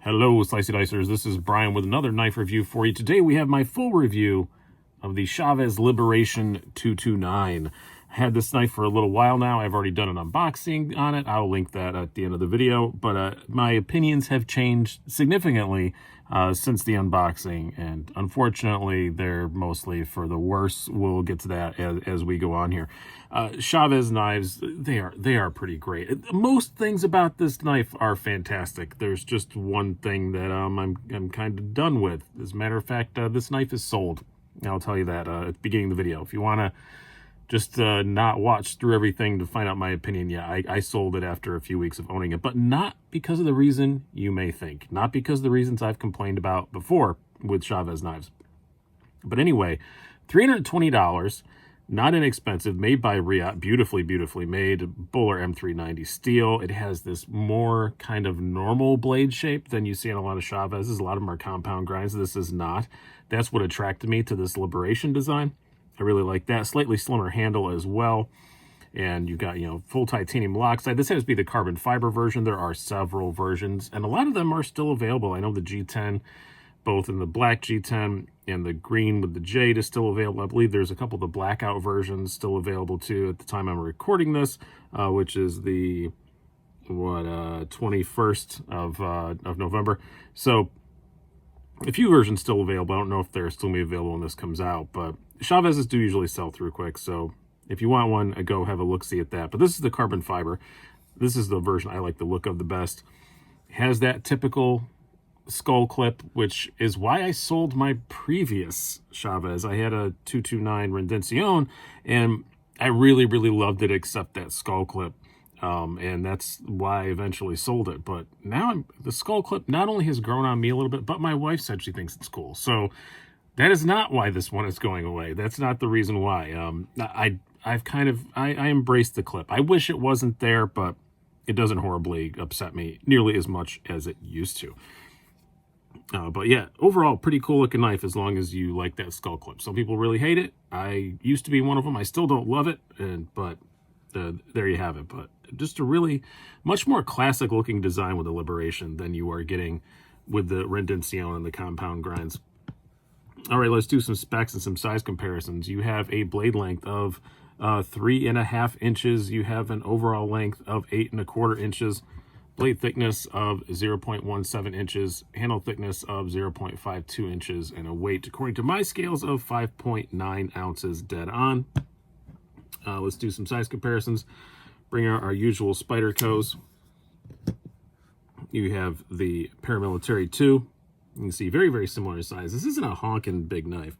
Hello, Slicey Dicers. This is Brian with another knife review for you. Today we have my full review of the Chaves Liberation 229. I had this knife for a little while now. I've already done an unboxing on it. I'll link that at the end of the video. But my opinions have changed significantly since the unboxing, and unfortunately, they're mostly for the worse. We'll get to that as we go on here. Chaves knives, they are pretty great. Most things about this knife are fantastic. There's just one thing that I'm kind of done with. As a matter of fact, this knife is sold. I'll tell you that at the beginning of the video. If you want to just not watch through everything to find out my opinion, yeah, I sold it after a few weeks of owning it, but not because of the reason you may think. Not because of the reasons I've complained about before with Chaves knives. But anyway, $320, not inexpensive, made by Riot, beautifully made, Bowler M390 steel. It has this more kind of normal blade shape than you see in a lot of Chaves. A lot of them are compound grinds. This is not. That's what attracted me to this Liberation design. I really like that. Slightly slimmer handle as well. And you've got, full titanium Loctite. This has to be the carbon fiber version. There are several versions, and a lot of them are still available. I know the G10, both in the black G10 and the green with the jade, is still available. I believe there's a couple of the blackout versions still available too at the time I'm recording this, which is the 21st of November. So a few versions still available. I don't know if they're still going to be available when this comes out, but Chaves do usually sell through quick, so if you want one, go have a look-see at that. But this is the carbon fiber. This is the version I like the look of the best. It has that typical skull clip, which is why I sold my previous Chaves. I had a 229 Rendition, and I really loved it except that skull clip. And that's why I eventually sold it. But now the skull clip not only has grown on me a little bit, but my wife said she thinks it's cool. So that is not why this one is going away. That's not the reason why. I embraced the clip. I wish it wasn't there, but it doesn't horribly upset me nearly as much as it used to. But yeah, overall, pretty cool looking knife as long as you like that skull clip. Some people really hate it. I used to be one of them. I still don't love it, but there you have it. But just a really much more classic looking design with the Liberation than you are getting with the Rendition and the compound grinds. All right, let's do some specs and some size comparisons. You have a blade length of 3.5 inches. You have an overall length of 8.25 inches. Blade thickness of 0.17 inches. Handle thickness of 0.52 inches. And a weight, according to my scales, of 5.9 ounces dead on. Let's do some size comparisons. Bring our usual Spydercos. You have the Paramilitary 2. You can see very similar in size. This isn't a honking big knife.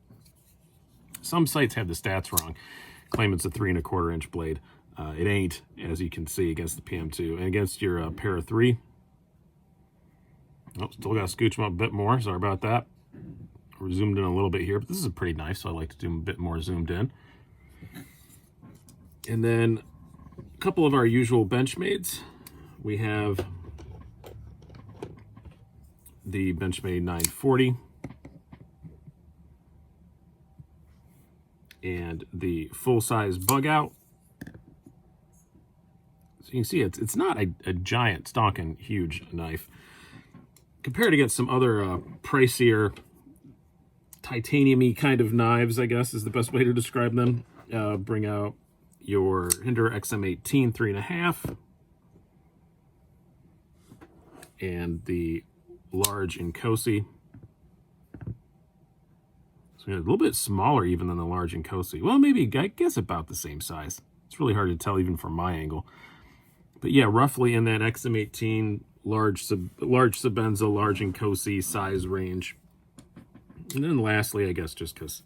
Some sites have the stats wrong, claim it's a 3.25 inch blade. It ain't, as you can see, against the PM2 and against your Para 3. Oh, still got to scooch them up a bit more. Sorry about that. We're zoomed in a little bit here, but this is a pretty knife, so I like to do them a bit more zoomed in. And then a couple of our usual Benchmades. We have the Benchmade 940 and the full-size bug out. So you can see it's not a giant, stonking, huge knife. Compared against some other pricier, titanium-y kind of knives, I guess is the best way to describe them. Bring out your Hinder XM18 3.5 and the large Inkosi. So a little bit smaller even than the large Inkosi. Well, maybe, I guess about the same size. It's really hard to tell even from my angle. But yeah, roughly in that XM18 large Sebenza, large Inkosi size range. And then lastly, I guess just because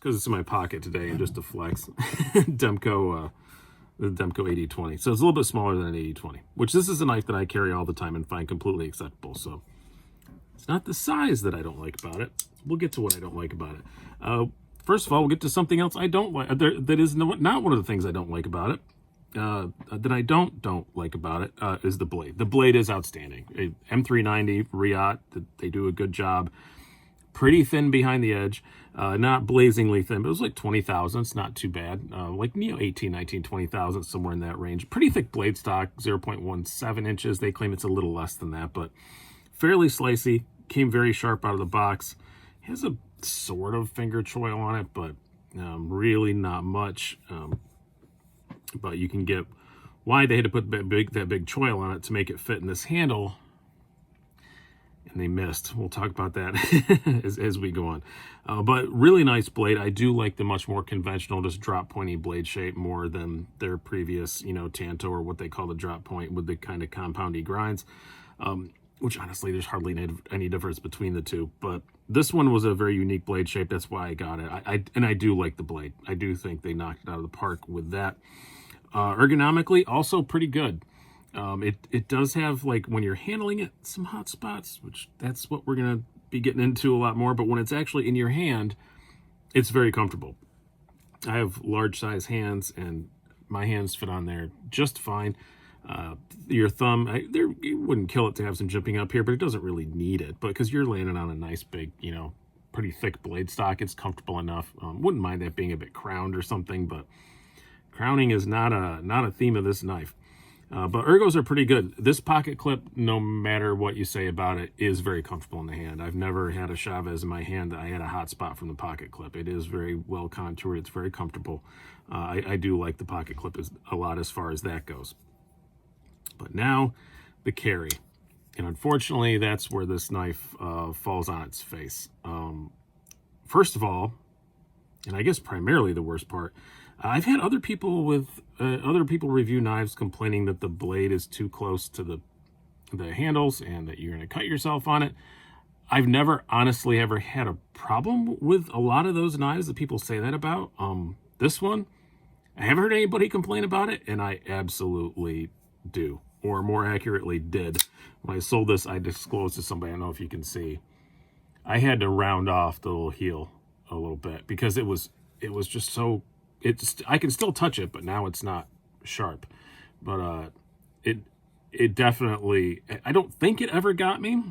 it's in my pocket today and just to flex, Demko, the Demko 8020. So it's a little bit smaller than an 8020, which this is a knife that I carry all the time and find completely acceptable. So it's not the size that I don't like about it. We'll get to what I don't like about it. First of all, we'll get to something else I don't like. That is not one of the things I don't like about it. That I don't like about it is the blade. The blade is outstanding. M390, Riot, they do a good job. Pretty thin behind the edge. Not blazingly thin, but it was like 20 thousandths, not too bad. Like, 18, 19, 20 thousandths, somewhere in that range. Pretty thick blade stock, 0.17 inches. They claim it's a little less than that, but fairly slicey. Came very sharp out of the box. Has a sort of finger choil on it, but really not much. But you can get why they had to put that big choil on it to make it fit in this handle. And they missed. We'll talk about that as we go on. But really nice blade. I do like the much more conventional, just drop pointy blade shape more than their previous, Tanto, or what they call the drop point with the kind of compoundy grinds. Which honestly, there's hardly any difference between the two. But this one was a very unique blade shape. That's why I got it. I do like the blade. I do think they knocked it out of the park with that. Ergonomically, also pretty good. It does have, like, when you're handling it, some hot spots, which that's what we're going to be getting into a lot more. But when it's actually in your hand, it's very comfortable. I have large size hands, and my hands fit on there just fine. Your thumb, you wouldn't kill it to have some jimping up here, but it doesn't really need it. But because you're landing on a nice big, pretty thick blade stock, it's comfortable enough. Wouldn't mind that being a bit crowned or something, but crowning is not a theme of this knife. But ergos are pretty good. This pocket clip, no matter what you say about it, is very comfortable in the hand. I've never had a Chaves in my hand that I had a hot spot from the pocket clip. It is very well contoured. It's very comfortable. I do like the pocket clip a lot as far as that goes. But now, the carry. And unfortunately, that's where this knife falls on its face. First of all, and I guess primarily the worst part, I've had other people review knives complaining that the blade is too close to the handles and that you're going to cut yourself on it. I've never honestly ever had a problem with a lot of those knives that people say that about. This one, I haven't heard anybody complain about it, and I absolutely do, or more accurately did. When I sold this, I disclosed to somebody, I don't know if you can see, I had to round off the little heel a little bit because it was just so, I can still touch it, but now it's not sharp. But it definitely, I don't think it ever got me.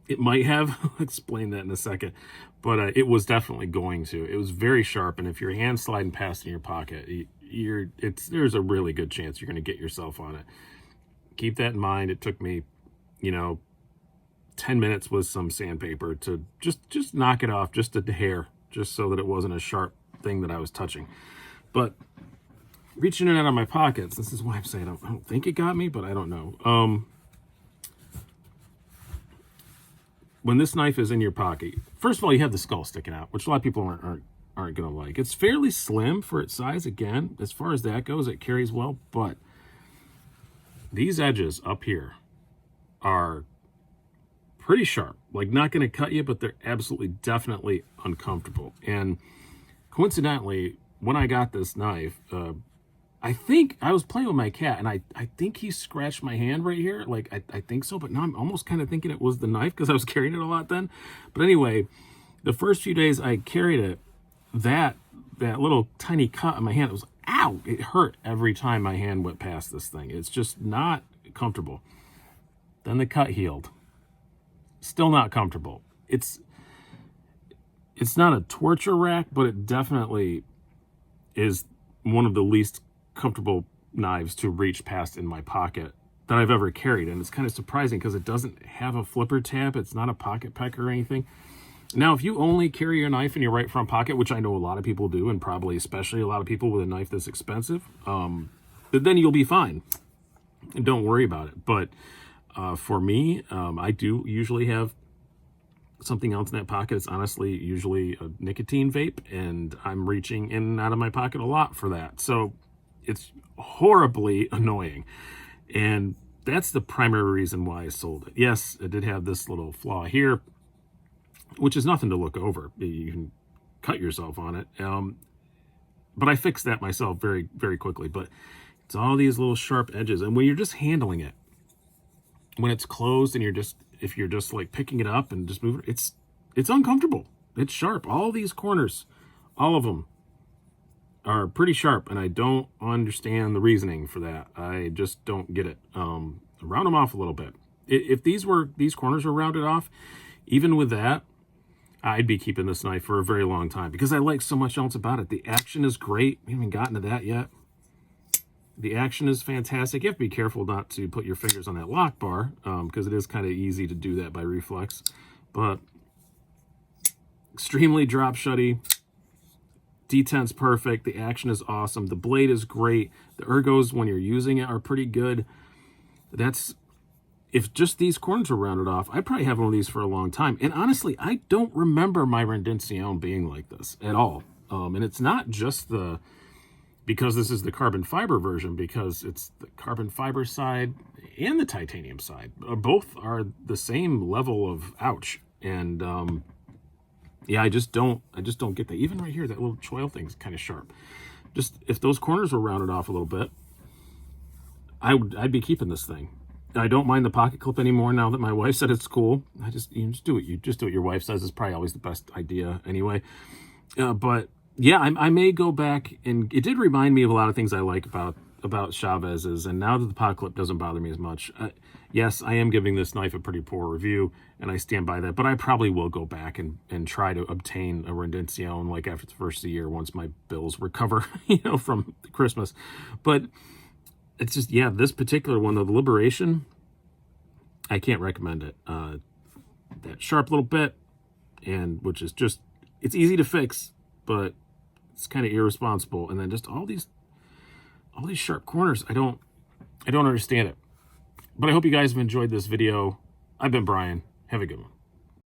It might have. I'll explain that in a second. But it was definitely going to. It was very sharp, and if your hand's sliding past in your pocket, there's a really good chance you're going to get yourself on it. Keep that in mind. It took me, 10 minutes with some sandpaper to just knock it off just a hair, just so that it wasn't a sharp thing that I was touching. But reaching it out of my pockets, this is why I'm saying I don't think it got me, but I don't know. When this knife is in your pocket, first of all, you have the skull sticking out, which a lot of people aren't going to like. It's fairly slim for its size. Again, as far as that goes, it carries well, but these edges up here are pretty sharp. Like, not going to cut you, but they're absolutely, definitely uncomfortable. And coincidentally, when I got this knife, I think I was playing with my cat, and I think he scratched my hand right here. Like, I think so, but now I'm almost kind of thinking it was the knife because I was carrying it a lot then. But anyway, the first few days I carried it, that little tiny cut on my hand, it was, ow! It hurt every time my hand went past this thing. It's just not comfortable. Then the cut healed. Still not comfortable. It's not a torture rack, but it definitely is one of the least comfortable knives to reach past in my pocket that I've ever carried. And it's kind of surprising because it doesn't have a flipper tab. It's not a pocket pecker or anything. Now, if you only carry your knife in your right front pocket, which I know a lot of people do, and probably especially a lot of people with a knife that's expensive, then you'll be fine. And don't worry about it. But for me, I do usually have something else in that pocket. It's honestly usually a nicotine vape, and I'm reaching in and out of my pocket a lot for that. So it's horribly annoying. And that's the primary reason why I sold it. Yes, it did have this little flaw here, which is nothing to look over. You can cut yourself on it. But I fixed that myself very, very quickly. But it's all these little sharp edges. And when you're just handling it, when it's closed and if you're just like picking it up and just moving, it's uncomfortable. It's sharp. All these corners, all of them are pretty sharp, and I don't understand the reasoning for that. I just don't get it. Round them off a little bit. If these corners were rounded off, even with that, I'd be keeping this knife for a very long time because I like so much else about it. The action is great. We haven't gotten to that yet. The action is fantastic. You have to be careful not to put your fingers on that lock bar because it is kind of easy to do that by reflex. But extremely drop shutty. Detent's perfect. The action is awesome. The blade is great. The ergos, when you're using it, are pretty good. That's, if just these corners were rounded off, I'd probably have one of these for a long time. And honestly, I don't remember my Rendition being like this at all. And it's not just because this is the carbon fiber version, because it's the carbon fiber side and the titanium side. Both are the same level of ouch. And yeah, I just don't get that. Even right here, that little choil thing's kind of sharp. Just if those corners were rounded off a little bit, I'd be keeping this thing. I don't mind the pocket clip anymore now that my wife said it's cool. You just do what your wife says is probably always the best idea anyway. But yeah, I may go back, and it did remind me of a lot of things I like about Chavez's, and now that the pocket clip doesn't bother me as much. Yes, I am giving this knife a pretty poor review, and I stand by that, but I probably will go back and try to obtain a Rendition like after the first of the year once my bills recover, from Christmas. But it's just, yeah, this particular one, though, the Liberation, I can't recommend it. That sharp little bit, and which is just, it's easy to fix, but it's kind of irresponsible. And then just all these sharp corners, I don't understand it. But I hope you guys have enjoyed this video. I've been Brian. Have a good one.